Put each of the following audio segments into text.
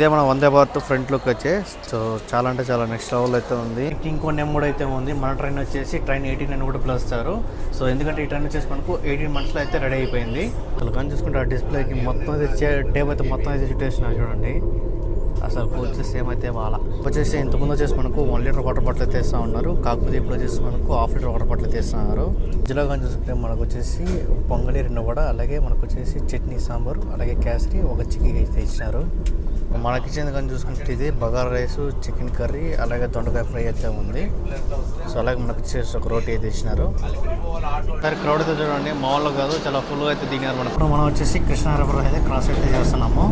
ఇదే మన Vande Bharat front look వచ్చే. సో చాలా అంటే చాలా నెక్స్ట్ లెవెల్ అయితే ఉంది. ఇంకో నెంబర్ అయితే ఉంది. మన ట్రైన్ వచ్చేసి ట్రైన్ 18 అని కూడా పిలుస్తారు. సో ఎందుకంటే ఈ ట్రైన్ వచ్చేసి మనకు 18 మంత్స్లో అయితే రెడీ అయిపోయింది. అసలు కానీ చూసుకుంటే ఆ డిస్ప్లేకి మొత్తం అయితే టేప్ అయితే మొత్తం అయితే చుట్టేసినారు చూడండి. అసలు కోచ్ సేమ్ అయితే వాళ్ళ వచ్చేసి ఇంతకుముందు వచ్చేసి మనకు 1 లీటర్ వాటర్ బాటిల్ అయితే ఇస్తూ ఉన్నారు. కాకపోతే ఇప్పుడు వచ్చేసి మనకు హాఫ్ లీటర్ వాటర్ బాటిల్ అయితే ఇస్తున్నారు. మధ్యలో కానీ చూసుకుంటే మనకు వచ్చేసి పొంగలి 2 కూడా, అలాగే మనకు వచ్చేసి చట్నీ సాంబారు, అలాగే కేసరి, ఒక చికెన్ అయితే ఇచ్చినారు. మనకి ఇచ్చింది కానీ చూసుకుంటే ఇది బగారా రైస్, చికెన్ కర్రీ, అలాగే దొండకాయ ఫ్రై అయితే ఉంది. సో అలాగే మనకు వచ్చేసి ఒక రోటీ అయితే ఇచ్చినారు. సరే క్రౌడ్ అయితే చూడండి మామూలుగా కాదు, చాలా ఫుల్గా అయితే దిగారు. మనం వచ్చేసి కృష్ణా రివర్ అయితే క్రాస్ అయితే చేస్తున్నాము.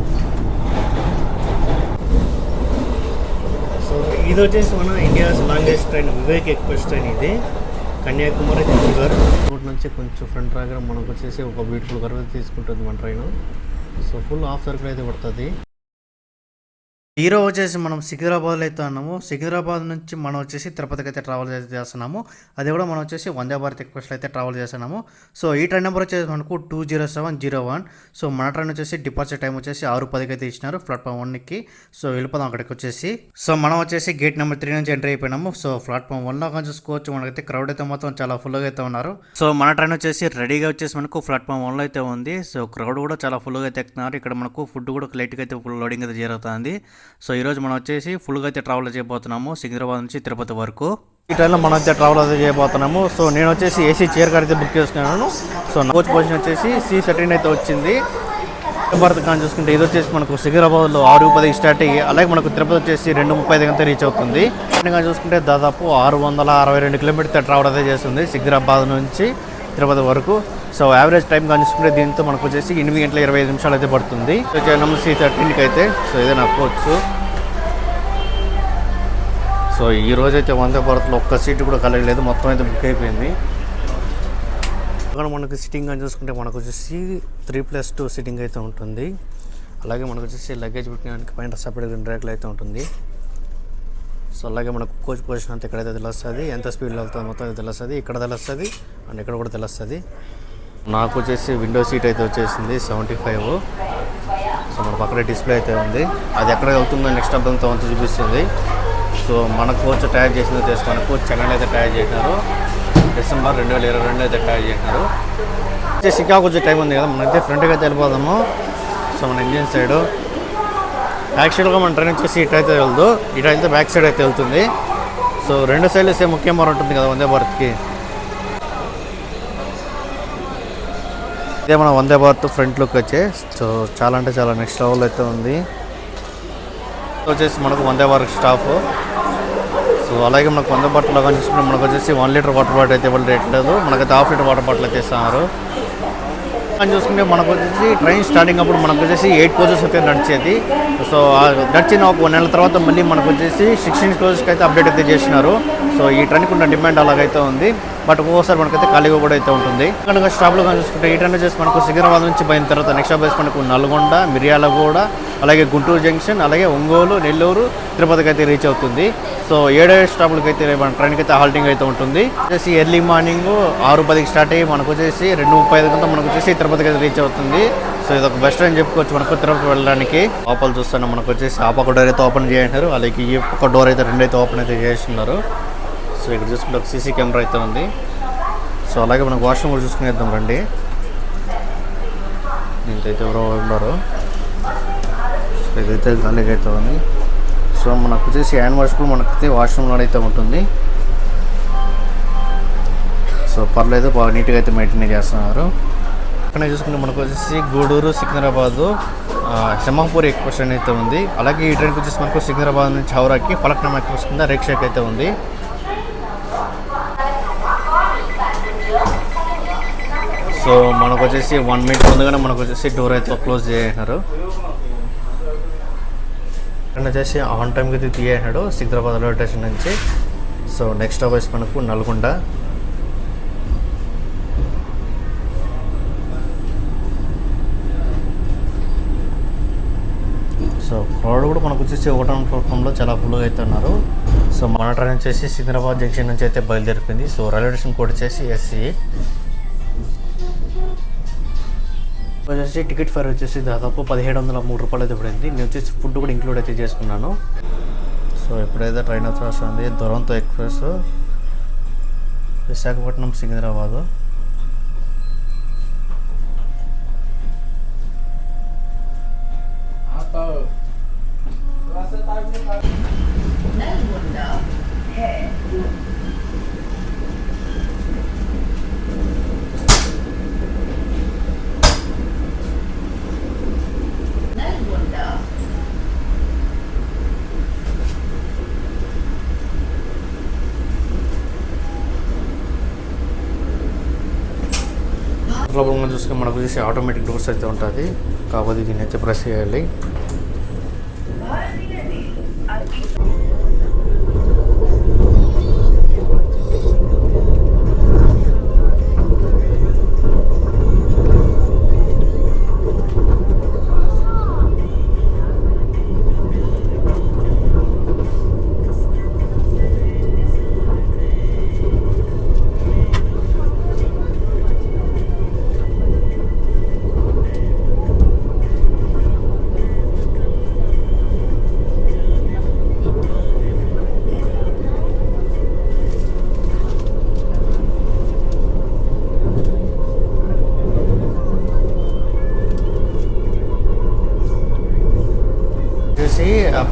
సో ఇది వచ్చేసి మన India's longest train Vivek express train. ఇది కన్యాకుమారి చండీగఢ్ రోడ్ నుంచి కొంచెం ఫ్రంట్ రాగా మనకు వచ్చేసి ఒక బ్యూటిఫుల్ కర్వ్ తీసుకుంటుంది మన train. So full half circle అయితే పడుతుంది. హీరో వచ్చేసి మనం సికింద్రాబాద్లో అయితే ఉన్నాము. సికింద్రాబాద్ నుంచి మనం వచ్చేసి తిరుపతికి అయితే ట్రావెల్ అయితే చేస్తున్నాము. అది కూడా మనం వచ్చేసి వందే భారత్ ఎక్స్ప్రెస్లో అయితే ట్రావెల్ చేస్తున్నాము. సో ఈ ట్రైన్ నెంబర్ వచ్చేసి మనకు 20701. సో మన ట్రైన్ వచ్చేసి డిపార్చర్ టైం వచ్చేసి 6:10కి అయితే ఇచ్చినారు ప్లాట్ఫామ్ 1కి. సో వెళ్ళిపోదాం అక్కడికి వచ్చేసి. సో మనం వచ్చేసి గేట్ నెంబర్ 3 నుంచి ఎంటర్ అయిపోయినాము. సో ప్లాట్ఫామ్ 1లో కానీ చూసుకోవచ్చు మనకైతే క్రౌడ్ అయితే మొత్తం చాలా ఫుల్గా అయితే ఉన్నారు. సో మన ట్రైన్ వచ్చేసి రెడీగా వచ్చేసి మనకు ప్లాట్ఫామ్ 1లో అయితే ఉంది. సో క్రౌడ్ కూడా చాలా ఫుల్గా అయితే ఎక్కుతున్నారు. ఇక్కడ మనకు ఫుడ్ కూడా లైట్గా అయితే ఫుల్ లోడింగ్ అయితే జరుగుతుంది. సో ఈరోజు మనం వచ్చేసి ఫుల్గా అయితే ట్రావెల్ చేయబోతున్నాము సికింద్రాబాద్ నుంచి తిరుపతి వరకు. ఈ ట్రైన్లో మనం అయితే ట్రావెల్ అయితే చేయబోతున్నాము. సో నేను వచ్చేసి ఏసీ చైర్ కార్ అయితే బుక్ చేసుకున్నాను. సో నా కోచ్ పొజిషన్ వచ్చేసి C13 అయితే వచ్చింది. భారత్ కానీ చూసుకుంటే ఇది వచ్చేసి మనకు సికింద్రాబాద్లో 6:10కి స్టార్ట్ అయ్యి, అలాగే మనకు తిరుపతి వచ్చేసి 2:35 అయితే రీచ్ అవుతుంది. కానీ చూసుకుంటే దాదాపు 662 కిలోమీటర్ ట్రావెల్ అయితే చేస్తుంది సికింద్రాబాద్ నుంచి తిరుపతి వరకు. సో యావరేజ్ టైం కానీ చూసుకుంటే దీంతో మనకు వచ్చేసి 8 గంటల 25 నిమిషాలు అయితే పడుతుంది. C13కి అయితే. సో ఇదే నా కోచ్. సో ఈ రోజైతే వందే భారత్లో ఒక్క సీటు కూడా కలగలేదు, మొత్తం అయితే బుక్ అయిపోయింది. అక్కడ మనకు సిట్టింగ్ అని చూసుకుంటే మనకు వచ్చేసి 3+2 సిట్టింగ్ అయితే ఉంటుంది. అలాగే మనకు వచ్చేసి లగేజ్ పెట్టడానికి పైన సపరేట్ ర్యాక్లు అయితే ఉంటుంది. సో అలాగే మనకు కోచ్ పొజిషన్ అంతా ఇక్కడైతే తెలుస్తుంది, ఎంత స్పీడ్లో వెళ్తుంది మొత్తం అయితే తెలుస్తుంది, ఇక్కడ తెలుస్తుంది అండ్ ఇక్కడ కూడా తెలుస్తుంది. నాకు వచ్చేసి విండో సీట్ అయితే వచ్చేసింది 75. సో మన పక్కన డిస్ప్లే అయితే ఉంది, అది ఎక్కడ వెళ్తుందో నెక్స్ట్ అబ్బంతో అంతా చూపిస్తుంది. సో మన కోచ్ తయారు చేసింది వచ్చేసి మనకు చెన్నైలో అయితే తయారు చేసినారు. డిసెంబర్ 2022 అయితే తయారు చేసినారు. వచ్చేసి ఇంకా కొంచెం టైం ఉంది కదా, మనైతే ఫ్రంట్కి అయితే వెళ్ళిపోదాము. సో మన ఇండియన్ సైడ్ యాక్చువల్గా మన ట్రైన్ వచ్చేసి ఇటు అయితే వెళ్దు, ఇటు అయితే బ్యాక్ సైడ్ అయితే వెళ్తుంది. సో 2 సైడ్లు సేమ్ ముఖ్యం మరి ఉంటుంది కదా వందే భారత్కి. ఇదే మన వందే భారత్ ఫ్రంట్ లుక్ వచ్చే. సో చాలా అంటే చాలా నెక్స్ట్ లెవెల్ అయితే ఉంది. వచ్చేసి మనకు వందే భారత్ స్టాఫ్. సో అలాగే మనకు వందే భారత్లో కానీ చూసుకుంటే మనకు వచ్చేసి 1 లీటర్ వాటర్ బాటిల్ అయితే ఇవ్వాలి రేట్ లేదు, మనకైతే హాఫ్ లీటర్ వాటర్ బాటిల్ అయితే ఇస్తున్నారు. అని చూసుకుంటే మనకు వచ్చేసి ట్రైన్ స్టార్టింగ్ అప్పుడు మనకు వచ్చేసి 8 కోచెస్ అయితే నడిచేది. సో నడిచిన ఒక 1 నెల తర్వాత మళ్ళీ మనకు వచ్చేసి 16 కోచెస్కి అయితే అప్డేట్ అయితే చేసినారు. సో ఈ ట్రైన్కి ఉన్న డిమాండ్ అలాగైతే ఉంది. బట్ ఒక్కోసారి మనకైతే ఖాళీగా కూడా అయితే ఉంటుంది. ఇక్కడ స్టాప్లో కానీ చూసుకుంటే ఈ ట్రైన్ వచ్చేసి మనకు సికింద్రాబాద్ నుంచి పోయిన తర్వాత నెక్స్ట్ స్టాప్ వచ్చేసి మనకు నల్గొండ, మిర్యాలగూడ, అలాగే గుంటూరు జంక్షన్, అలాగే ఒంగోలు, నెల్లూరు, తిరుపతికి అయితే రీచ్ అవుతుంది. సో 7 స్టాప్లకి అయితే మన ట్రైన్కి అయితే హాల్టింగ్ అయితే ఉంటుంది. వచ్చేసి ఎర్లీ మార్నింగ్ 6:10కి స్టార్ట్ అయ్యి మనకు వచ్చేసి 2:35 మనకు వచ్చేసి తిరుపతికి అయితే రీచ్ అవుతుంది. సో ఇది ఒక బెస్ట్ అని చెప్పుకోవచ్చు మనకు తిరుపతి వెళ్ళడానికి. లోపల చూస్తున్నాం మనకు వచ్చేసి ఆ పక్క డోర్ అయితే ఓపెన్ చేసినారు, అలాగే ఈ పక్క డోర్ అయితే 2 అయితే ఓపెన్ అయితే చేస్తున్నారు. సో ఇక్కడ చూసుకుంటే ఒక సీసీ కెమెరా అయితే ఉంది. సో అలాగే మనకు వాష్రూమ్ కూడా చూసుకునేద్దాం రండి. ఇంతైతే ఎవరో ఉన్నారు. సో ఇదైతే ఖాళీగా అయితే ఉంది. సో మనకు వచ్చేసి హ్యాండ్ వాష్ కూడా మనకైతే వాష్రూమ్లో అయితే ఉంటుంది. సో పర్లేదు, బాగా నీట్గా అయితే మెయింటైన్ చేస్తున్నారు. అక్కడ చూసుకుంటే మనకు వచ్చేసి గూడూరు, సికింద్రాబాదు, సింహాపూర్ ఎక్స్ప్రెస్ ట్రైన్ అయితే ఉంది. అలాగే ఈ ట్రైన్కి వచ్చేసి మనకు సికింద్రాబాద్ నుంచి హౌరాకి ఫలక్నామా ఎక్స్ప్రెస్ కింద రిక్షాకి అయితే ఉంది. సో మనకు వచ్చేసి 1 మినిట్ ముందుగానే మనకు వచ్చేసి డోర్ అయితే క్లోజ్ చేసినారు. ట్రైన్ వచ్చేసి ఆన్ టైంకి అయితే తీయేసినాడు సికింద్రాబాద్ రైల్వే స్టేషన్ నుంచి. సో నెక్స్ట్ స్టాప్ వచ్చి మనకు నల్గొండ. సో క్రౌడ్ కూడా మనకు వచ్చేసి 1వ ప్లాట్ఫామ్లో చాలా ఫుల్గా అయితే ఉన్నారు. సో మన ట్రైన్ వచ్చేసి సికింద్రాబాద్ జంక్షన్ నుంచి అయితే బయలుదేరిపోయింది. సో రైల్వే స్టేషన్ కోడ్ వచ్చేసి SC. వచ్చేసి టికెట్ ఫేర్ వచ్చేసి దాదాపు 1703 రూపాయలు అయితే పడింది. నేను వచ్చేసి ఫుడ్ కూడా ఇంక్లూడ్ అయితే చేసుకున్నాను. సో ఇప్పుడైతే ట్రైన్ అయితే వస్తుంది దురంతో ఎక్స్ప్రెస్ విశాఖపట్నం సికింద్రాబాదు. లోపల మనం చూసుకుని మనకు వచ్చేసి ఆటోమేటిక్ డోర్స్ అయితే ఉంటుంది, కాకపోతే దీన్ని అయితే ప్రెస్ చేయాలి.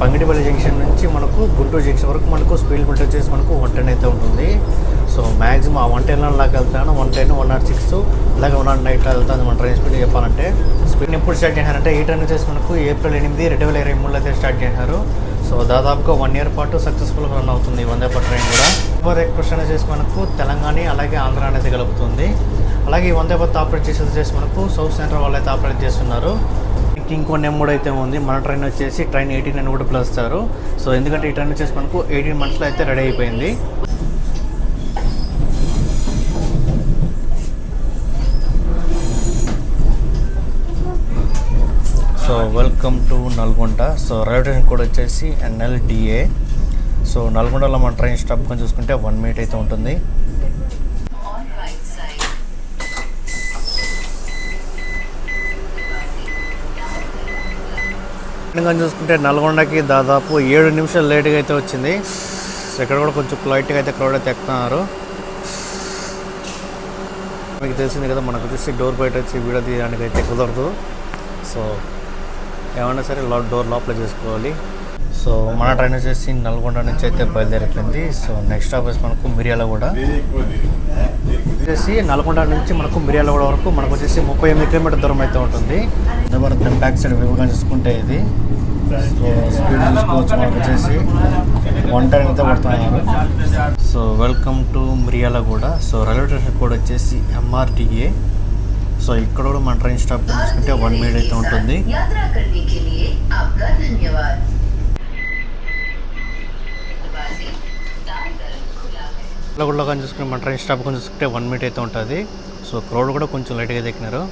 పంగిడిపల్లి జంక్షన్ నుంచి మనకు గుంటూరు జంక్షన్ వరకు మనకు స్పీడ్ లిమిట్ వచ్చేసి మనకు 110 అయితే ఉంటుంది. సో మ్యాక్సిమం ఆ 110 లాగా వెళ్తాను, 110, 106 అలాగే 109 వెళ్తాను మన ట్రైన్ స్పీడ్ చెప్పాలంటే. స్పీడ్ ఎప్పుడు స్టార్ట్ చేశారంటే ఈ ట్రైన్ వచ్చేసి మనకు April 8, 2023 అయితే స్టార్ట్ చేశారు. సో దాదాపుగా 1 year పాటు సక్సెస్ఫుల్గా రన్ అవుతుంది ఈ వందే భారత్ ట్రైన్ కూడా. సూపర్ ఎక్స్ప్రెస్ వచ్చేసి మనకు తెలంగాణ అలాగే ఆంధ్ర అనేది కలుపుతుంది. అలాగే ఈ వందే భారత్ ఆపరేట్ చేసేది వచ్చేసి మనకు సౌత్ సెంట్రల్ వాళ్ళు అయితే ఆపరేట్ చేస్తున్నారు. ఇంకో నెంబర్ అయితే ఉంది. మన ట్రైన్ వచ్చేసి ట్రైన్ 18 అని కూడా పిలుస్తారు. సో ఎందుకంటే ఈ ట్రైన్ వచ్చేసి మనకు 18 monthsలో అయితే రెడీ అయిపోయింది. So welcome to Nalgonda. So railway station కూడా వచ్చేసి NLDA. సో నల్గొండలో మన ట్రైన్ స్టాప్ కొని చూసుకుంటే 1 minute అయితే ఉంటుంది. కానీ చూసుకుంటే నల్గొండకి దాదాపు 7 నిమిషాలు లేట్గా అయితే వచ్చింది. సో ఇక్కడ కూడా కొంచెం లైట్గా అయితే క్రౌడ్ అయితే ఎక్కుతున్నారు. మీకు తెలిసింది కదా, మనకు వచ్చేసి డోర్ బయట వచ్చి వీడియో తీయడానికి అయితే కుదరదు. సో ఏమన్నా సరే డోర్ లోపల చేసుకోవాలి. సో మన ట్రైన్ వచ్చేసి నల్గొండ నుంచి అయితే బయలుదేరిపోయింది. సో నెక్స్ట్ స్టాప్ వచ్చేసి మనకు మిర్యాలగూడ. వచ్చేసి నల్గొండ నుంచి మనకు మిర్యాలగూడ వరకు మనకు వచ్చేసి 38 kilometers దూరం అయితే ఉంటుంది. భారత్ బ్యాక్ సైడ్ విభాగం చూసుకుంటే ఇది. సో స్పీడ్ చూసుకోవచ్చు, మనకు వచ్చేసి 110 అయితే పడుతున్నారు. So welcome to Miryalaguda. So railway station కూడా వచ్చేసి MRTA. సో ఇక్కడ కూడా మన ట్రైన్ స్టాప్ చూసుకుంటే 1 minute అయితే ఉంటుంది. కూడా చూసుకుంటే మన ట్రైన్ స్టాప్ కొని చూసుకుంటే 1 minute అయితే ఉంటుంది. సో క్రౌడ్ కూడా కొంచెం లైట్గా ఎక్కినారు.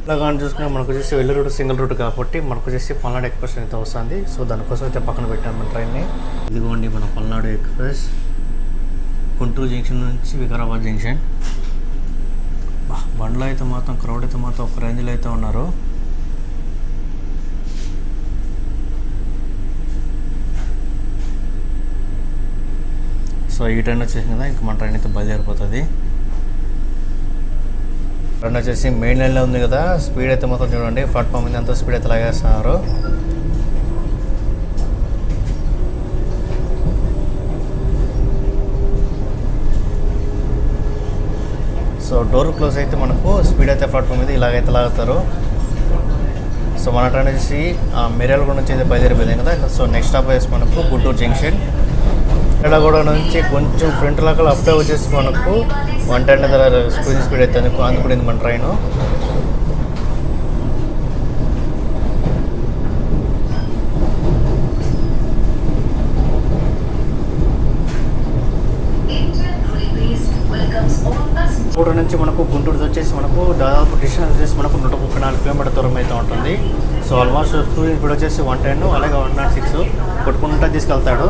ఇలా కానీ చూసుకుంటే మనకు వచ్చేసి వెల్లు రూట్ సింగిల్ రూట్ కాబట్టి మనకు వచ్చేసి పల్నాడు ఎక్స్ప్రెస్ అయితే వస్తుంది. సో దానికోసం అయితే పక్కన పెట్టాను మన ట్రైన్ని. ఇదిగోండి మన పల్నాడు ఎక్స్ప్రెస్ గుంటూరు జంక్షన్ నుంచి వికారాబాద్ జంక్షన్. బండ్లో అయితే మాత్రం క్రౌడ్ అయితే మాత్రం ఒక రేంజ్లో అయితే ఉన్నారు. సో ఈ ట్రైన్ వచ్చేసి కదా ఇంకా మన ట్రైన్ అయితే బయలుదేరిపోతుంది. ట్రైన్ వచ్చేసి మెయిన్ లైన్లో ఉంది కదా, స్పీడ్ అయితే మొత్తం చూడండి ప్లాట్ఫామ్ మీద అంతా స్పీడ్ అయితే లాగేస్తున్నారు. సో డోర్ క్లోజ్ అయితే మనకు స్పీడ్ అయితే ప్లాట్ఫామ్ మీద ఇలాగైతే లాగుతారు. సో మన ట్రైన్ వచ్చేసి మిర్యాలగూడ నుంచి అయితే బయలుదేరిపోయింది కదా. సో నెక్స్ట్ స్టాప్ వచ్చేసి మనకు గుంటూరు జంక్షన్. మిర్యాలగూడ నుంచి కొంచెం ఫ్రంట్ లాగా అప్పుడే వచ్చేసి మనకు 110 స్పీడ్ అయితే అందుకుంది మన ట్రైన్. గుంటూరు నుంచి మనకు గుంటూరు వచ్చేసి మనకు దాదాపు డిస్టెన్స్ వచ్చేసి మనకు 134 kilometers దూరం అయితే ఉంటుంది. సో ఆల్మోస్ట్ స్పీడ్ వచ్చేసి 110 అలాగే 106 కొట్టుకుంటూ తీసుకెళ్తాడు.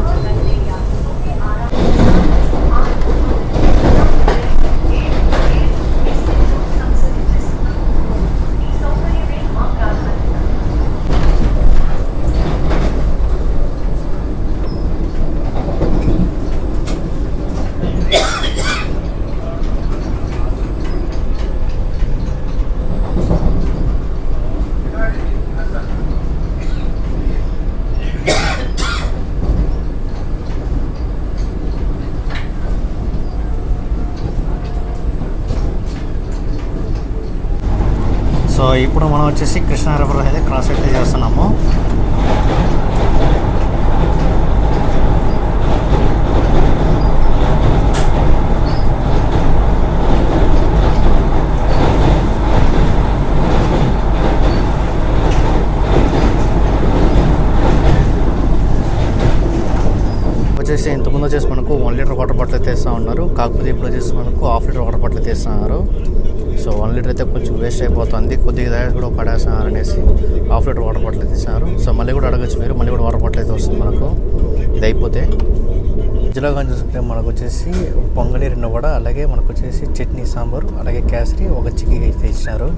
సో ఇప్పుడు మనం వచ్చేసి కృష్ణా రివర్ అయితే క్రాస్ అయితే చేస్తున్నాము. వచ్చేసి ఇంతకుముందు వచ్చేసి మనకు 1 లీటర్ వాటర్ బాటిల్ అయితే ఇస్తూ ఉన్నారు. కాకపోతే ఇప్పుడు వచ్చేసి మనకు 1/2 లీటర్ వాటర్ బాటిల్ అయితే ఇస్తున్నారు. సో 1 లీటర్ అయితే కొంచెం వేస్ట్ అయిపోతుంది, కొద్దిగా దగ్గర కూడా పడేస్తున్నారు అనేసి 1/2 లీటర్ వాటర్ బాటిల్ అయితే ఇస్తున్నారు. సో మళ్ళీ కూడా అడగచ్చు మీరు, మళ్ళీ కూడా వాటర్ బాటిల్ అయితే వస్తుంది మనకు ఇది అయిపోతే. మధ్యలో కానీ చూసుకుంటే మనకు వచ్చేసి పొంగలి 2 వడ, అలాగే మనకు వచ్చేసి చట్నీ సాంబారు, అలాగే కేసరి, ఒక చిక్కీ అయితే ఇచ్చినారు.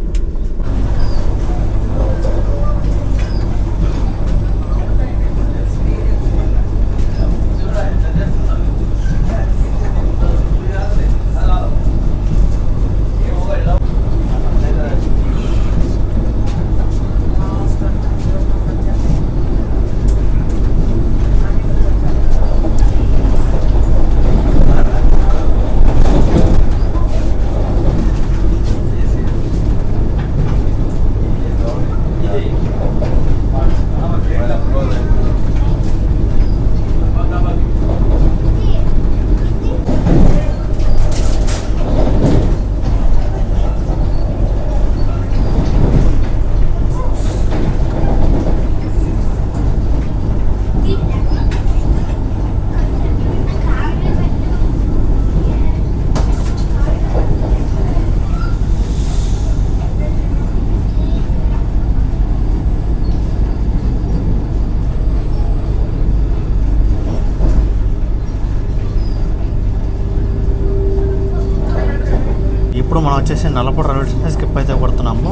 ఇప్పుడు మనం వచ్చేసి నల్లపూడి రైల్వే స్టేషన్ స్కిప్ అయితే కొడుతున్నాము.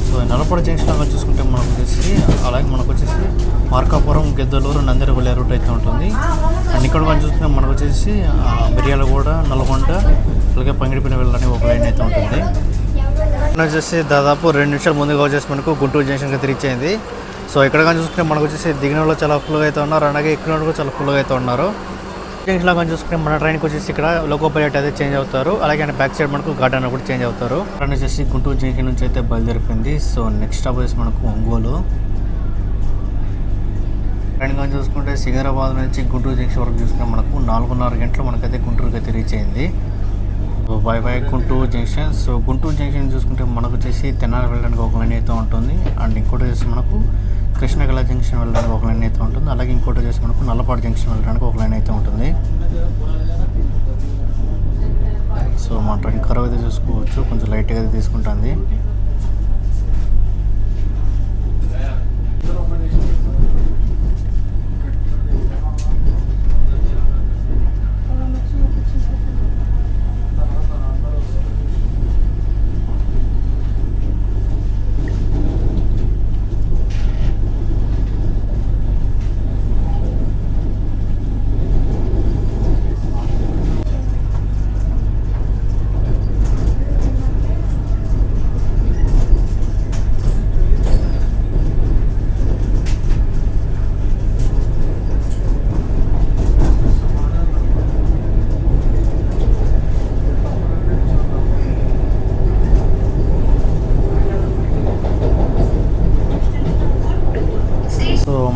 సో నల్లపూడి జంక్షన్లో చూసుకుంటే మనకు వచ్చేసి, అలాగే మనకు వచ్చేసి మార్కాపురం, గిద్దలూరు, నందిర వెళ్ళే రూట్ అయితే ఉంటుంది. అండ్ ఇక్కడ కానీ చూసుకుంటే మనకు వచ్చేసి మిర్యాలగూడ, నల్గొండ, అలాగే పంగిడిపిన వెళ్ళని ఒక లైన్ అయితే ఉంటుంది. వచ్చేసి దాదాపు 2 నిమిషాల ముందుగా వచ్చేసి మనకు గుంటూరు జంక్షన్కి అయితే రీచ్ అయింది. సో ఇక్కడ కానీ చూసుకుంటే మనకు వచ్చేసి దిగిన వాళ్ళు చాలా ఫుల్గా అయితే ఉన్నారు, అలాగే ఎక్కిన వాళ్ళు కూడా చాలా ఫుల్గా అయితే ఉన్నారు. జంక్షన్లో కానీ చూసుకుంటే మన ట్రైన్కి వచ్చేసి ఇక్కడ లోకో పైలట్ అయితే చేంజ్ అవుతారు, అలాగే బ్యాక్ సైడ్ మనకు గార్డెన్ కూడా చేంజ్ అవుతారు. ట్రైన్ వచ్చేసి గుంటూరు జంక్షన్ నుంచి అయితే బయలుదేరిపోయింది. సో నెక్స్ట్ స్టాప్ వచ్చేసి మనకు ఒంగోలు. ట్రైన్ కానీ చూసుకుంటే సికింద్రాబాద్ నుంచి గుంటూరు జంక్షన్ వరకు చూసుకుంటే మనకు 4:30 గంటలు మనకైతే గుంటూరుకి అయితే రీచ్ అయింది. So by Guntur junction. So Guntur junction చూసుకుంటే మనకు వచ్చేసి తెనాలి వెళ్ళడానికి ఒక లైన్ అయితే ఉంటుంది, అండ్ ఇంకోటి వచ్చేసి మనకు కృష్ణగిరి జంక్షన్ వెళ్ళడానికి ఒక లైన్ అయితే ఉంటుంది, అలాగే ఇంకోటి వచ్చేసి మనకు నల్లపాడు జంక్షన్ వెళ్ళడానికి ఒక లైన్ అయితే ఉంటుంది. సో మన ట్రైన్ కర్వ్ అయితే చూసుకోవచ్చు, కొంచెం లైట్గా అయితే తీసుకుంటుంది.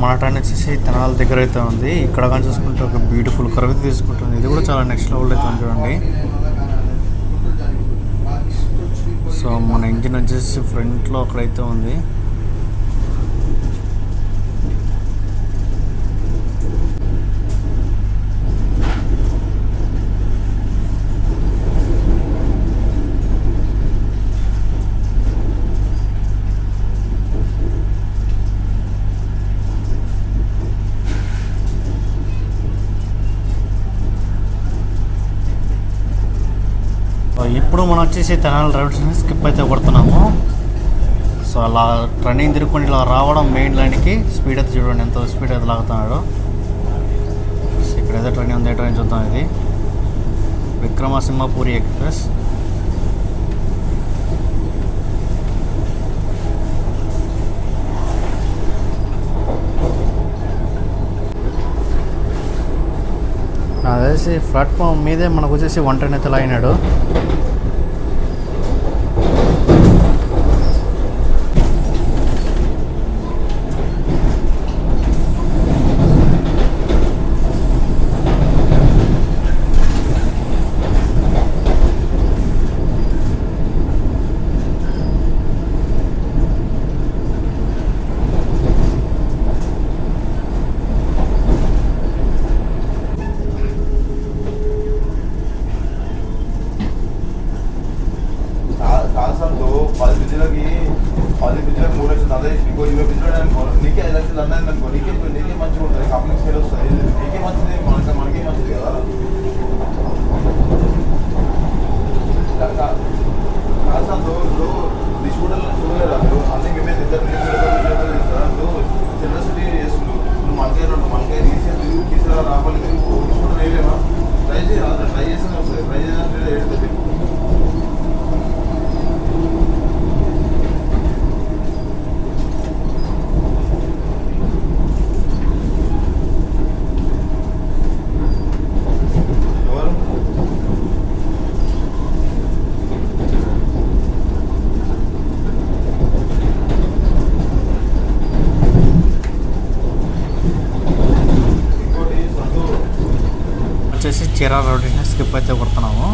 మన ట్రైన్ వచ్చేసి తెనాలి దగ్గర అయితే ఉంది. ఇక్కడ కానీ చూసుకుంటే ఒక బ్యూటిఫుల్ కర్వ్ అయితే తీసుకుంటుంది. ఇది కూడా చాలా నెక్స్ట్ లెవెల్ అయితే ఉంది చూడండి. సో మన ఇంజిన్ వచ్చేసి ఫ్రంట్లో అక్కడైతే ఉంది. ఇప్పుడు మనం వచ్చేసి తెనాలి రైల్వే స్టేషన్ స్కిప్ అయితే కొడుతున్నాము. సో అలా రన్నింగ్ తిరుక్కొని ఇలా రావడం మెయిన్ లైన్కి స్పీడ్ అయితే చూడండి ఎంతో స్పీడ్ అయితే లాగుతున్నాడు. ఇక్కడ ఏదో ట్రైన్ ఉంది, ట్రైన్ చూద్దాం. ఇది విక్రమసింహ పూరి ఎక్స్ప్రెస్. నాకు తెలిసి ప్లాట్ఫామ్ మీదే మనకు వచ్చేసి 1 ట్రైన్ అయితే లాగినాడు. అదే ఇంకో 20 బిజినెస్ అనుకో నీకే 5 లక్షలు అన్నది అనుకో నీకే మంచిగా ఉంటుంది కంపెనీ సేల్ వస్తుంది నీకే మంచిది మనకే మంచిది కదా చూడలేరు అన్ని మేమే ఇద్దరు చేస్తారా నువ్వు సిటీ చేస్తున్నావు నువ్వు మనకే తీసుకురా రావాలి డిస్ట్రిబ్యూటర్ వేయలేమా ట్రై చేయాలి ట్రై చేస్తేనే వస్తుంది ట్రై చేయాలంటే ఏడుతుంది వచ్చేసి చీరాల రోడ్ స్కిప్ అయితే కొడుతున్నాము.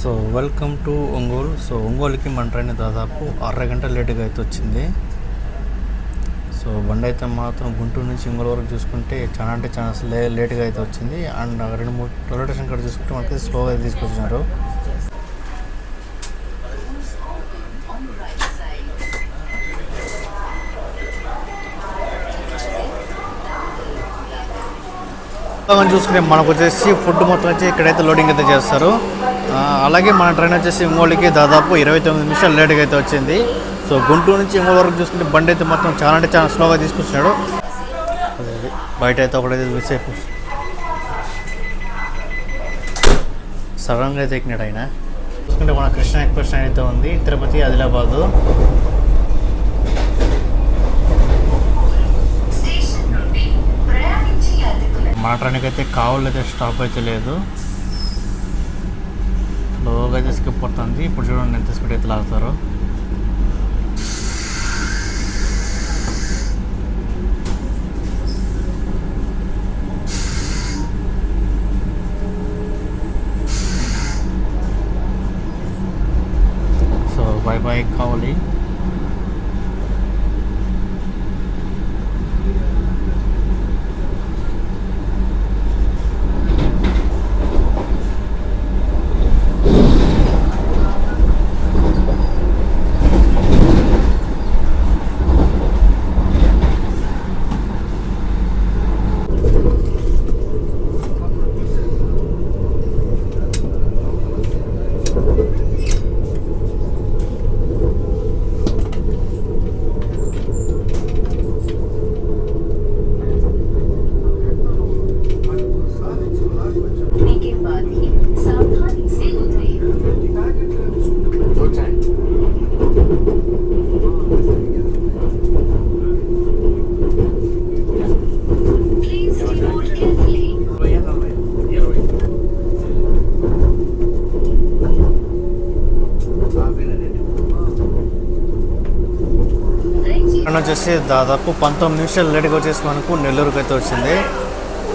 So welcome to Ongole. So ఒంగోలుకి మన ట్రైన్ దాదాపు 1/2 గంట లేటుగా అయితే వచ్చింది. సో బండి అయితే మాత్రం గుంటూరు నుంచి ఒంగోలు వరకు చూసుకుంటే చాలా అంటే చాలా లేటుగా అయితే వచ్చింది. అండ్ 2-3 రైల్వే స్టేషన్ కాడ చూసుకుంటే మనకి స్లోగా అయితే తీసుకొచ్చినారు. చూసుకుంటే మనకు వచ్చేసి ఫుడ్ మొత్తం వచ్చి ఇక్కడైతే లోడింగ్ అయితే చేస్తారు. అలాగే మన ట్రైన్ వచ్చేసి ఒంగోలుకి దాదాపు 29 నిమిషాలు లేట్గా అయితే వచ్చింది. సో గుంటూరు నుంచి ఒంగోలు వరకు చూసుకుంటే బండి అయితే మొత్తం చాలా అంటే చాలా స్లోగా తీసుకొచ్చినాడు. బయట అయితే ఒకటైతే మిస్ అయిపోయి సడన్గా అయితే ఎక్కినాడు ఆయన. చూసుకుంటే మన కృష్ణ ఎక్స్ప్రెస్ ట్రైన్ అయితే ఉంది తిరుపతి ఆదిలాబాదు. మన ట్రైన్కి అయితే కావులు అయితే స్టాప్ అయితే లేదు, స్లోగా అయితే స్కిప్ పడుతుంది. ఇప్పుడు చూడండి ఎంత స్పీడ్ అయితే లాగుతారో. సో బై బై కావాలి. వచ్చేసి దాదాపు 19 నిమిషాలు లేట్గా వచ్చేసి మనకు నెల్లూరుకి అయితే వచ్చింది.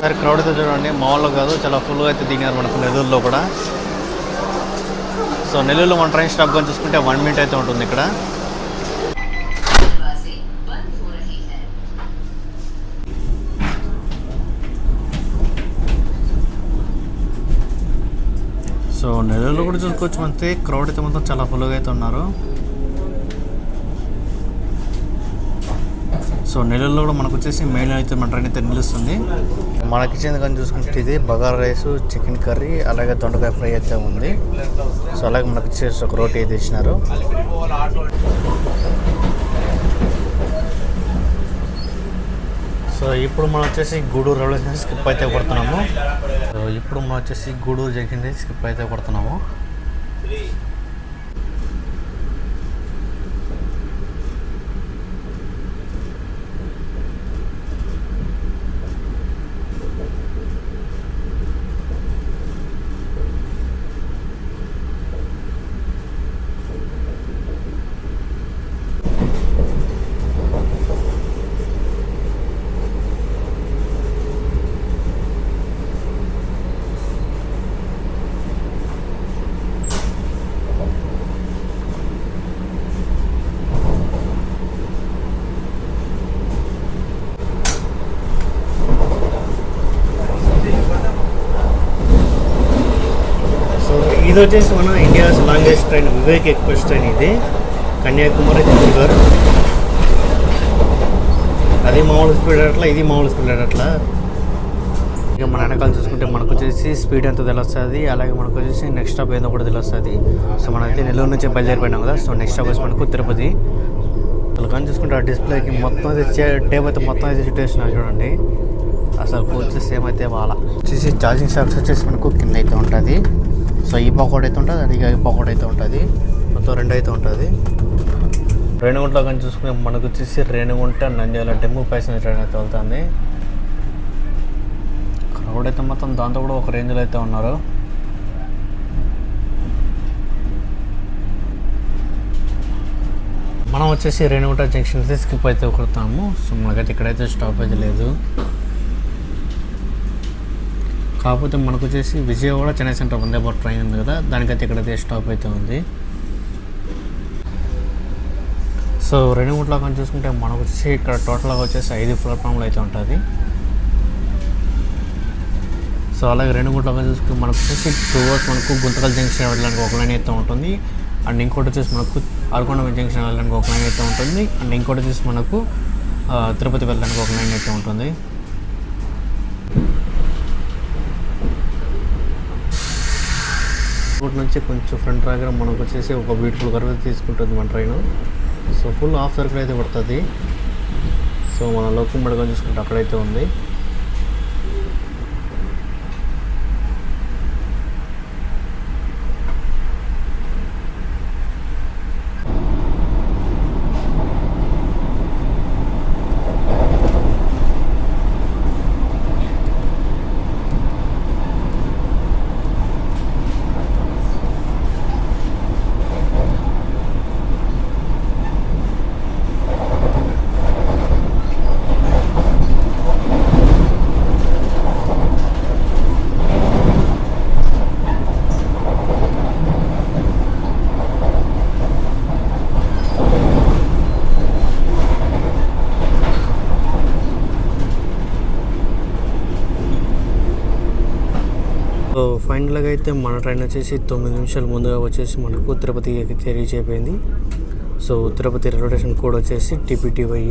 సరే క్రౌడ్ అయితే చూడండి మామూలుగా కాదు, చాలా ఫుల్గా అయితే దిగినారు మనకు నెల్లూరులో కూడా. సో నెల్లూరులో మన ట్రైన్ స్టాప్ గా చూసుకుంటే 1 మినిట్ అయితే ఉంటుంది ఇక్కడ. సో నెల్లూరులో కూడా చూసుకోవచ్చు మనకి క్రౌడ్ అయితే మొత్తం చాలా ఫుల్గా అయితే ఉన్నారు. సో నెల్లూరులో కూడా మనకు వచ్చేసి మెయిన్ అయితే మన ట్రైన్ అయితే నిలుస్తుంది. మనకి ఇచ్చింది కానీ చూసుకుంటే ఇది బగారా రైస్, చికెన్ కర్రీ, అలాగే దొండకాయ ఫ్రై అయితే ఉంది. సో అలాగే మనకు వచ్చేసి ఒక రోటీ అయితే ఇచ్చినారు. సో ఇప్పుడు మనం వచ్చేసి గూడూరు రైల్వే స్టేషన్ స్కిప్ అయితే కొడుతున్నాము. సో ఇప్పుడు మనం వచ్చేసి గూడూరు జంక్షన్ స్కిప్ అయితే కొడుతున్నాము. ఇది వచ్చేసి మన India's longest train Vivek express train. ఇది కన్యాకుమారి చండీగఢ్. అది మామూలు స్పీడ్ అట్లా, ఇది మామూలు స్పీడ్ అట్లా. ఇక మన వెనకాల చూసుకుంటే మనకు వచ్చేసి స్పీడ్ ఎంత తెలుస్తుంది, అలాగే మనకు వచ్చేసి నెక్స్ట్ స్టాప్ ఏదో కూడా తెలుస్తుంది. సో మనమైతే నెల్లూరు నుంచి బయలుదేరిపోయినాం కదా. సో నెక్స్ట్ స్టాప్ వచ్చి మనకు తిరుపతి. అసలు కానీ చూసుకుంటే ఆ డిస్ప్లేకి మొత్తం అయితే టేప్ అయితే మొత్తం అయితే చుట్టేసినారు చూడండి. అసలు వచ్చేసి ఏమైతే వాళ్ళ వచ్చేసి ఛార్జింగ్ షాప్స్ వచ్చేసి మనకు కింద అయితే ఉంటుంది. సో ఈ పాకోట్ అయితే ఉంటుంది, అది ఈ పాకోట్ అయితే ఉంటుంది. మొత్తం రెండు అయితే ఉంటుంది. రేణిగుంటలో కానీ చూసుకుని మనకు వచ్చేసి Renigunta Nandyal demo passenger train అయితే వెళ్తుంది. క్రౌడ్ అయితే మొత్తం దాంతో కూడా ఒక రేంజ్లో అయితే ఉన్నారు. మనం వచ్చేసి రేణిగుంట జంక్షన్ అయితే స్కిప్ అయితే కొడతాము. సో మనకైతే ఇక్కడైతే స్టాప్ అయితే లేదు. కాకపోతే మనకు వచ్చేసి విజయవాడ చెన్నై సెంటర్ వందే భారత్ ట్రైన్ ఉంది కదా, దానికైతే ఇక్కడైతే స్టాప్ అయితే ఉంది. సో రేణిగుంటలో కానీ చూసుకుంటే మనకు వచ్చేసి ఇక్కడ టోటల్గా వచ్చేసి 5 ప్లాట్ఫామ్లు అయితే ఉంటుంది. సో అలాగే రేణిగుంటలో కానీ చూసుకుంటే మనకు వచ్చేసి 2 hours మనకు గుంతకల్ జంక్షన్ వెళ్ళడానికి ఒక లైన్ అయితే ఉంటుంది. అండ్ ఇంకోటి వచ్చేసి మనకు అరకొండ జంక్షన్ వెళ్ళడానికి ఒక లైన్ అయితే ఉంటుంది. అండ్ ఇంకోటి వచ్చేసి మనకు తిరుపతి వెళ్ళడానికి ఒక లైన్ అయితే ఉంటుంది. రోడ్ నుంచి కొంచెం ఫ్రంట్ రాగా మనకు వచ్చేసి ఒక బ్యూటిఫుల్ కర్వ్ తీసుకుంటుంది మన train. So full half circle అయితే పడుతుంది. సో మన లోకం మడగం చూసుకుంటే అక్కడైతే ఉంది. సో ఫైనల్గా అయితే మన ట్రైన్ వచ్చేసి 9 నిమిషాల ముందుగా వచ్చేసి మనకు తిరుపతికి రీచ్ అయిపోయింది. So Tirupati railway station code వచ్చేసి TPTY.